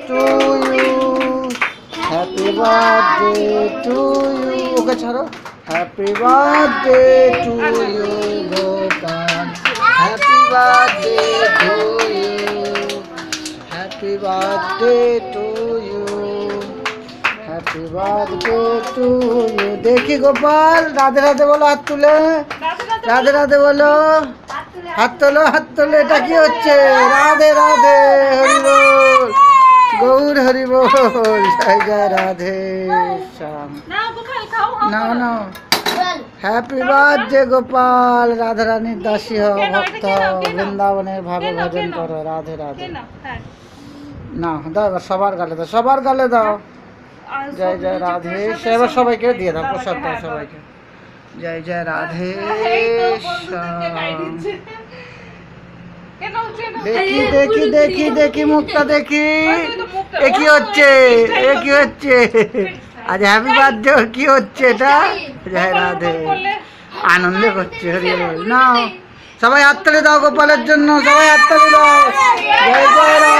Two you, happy birthday to you. Okay ছাড়ো। Happy birthday to you Gopal, happy birthday to you, happy birthday to you, happy birthday to you. দেখি গোপাল, রাধে রাধে বলো, হাত তুলে রাধে রাধে বলো, হাত তোলো হাত তোলো। এটা কি হচ্ছে? রাধে রাধে, হরি বল, গৌর হরি বল, জয় জয় রাধে শ্যাম। নাও নাও, হ্যাপি বার্থডে গোপাল, রাধা রানীর দাসী হও, ভক্ত হও, বৃন্দাবনের ভাবে ভজন করো, রাধে রাধে। না দাও, এবার সবার গালে দাও, সবার গালে দাও। জয় জয় রাধে, এবার সবাইকে দিয়ে দাও, প্রসাদ দাও সবাইকে। জয় জয় রাধে শ্যাম। দেখি দেখি দেখি দেখি মুখটা দেখি, এ কি হচ্ছে? এ কি হচ্ছে? আজ হ্যাপি বার্থডে, কি হচ্ছে এটা? জয় রাধে, আনন্দ করছে, হরি বল। নাও সবাই হাততালি দাও গোপালের জন্য, সবাই হাততালি দাও। জয় জয় রাধে।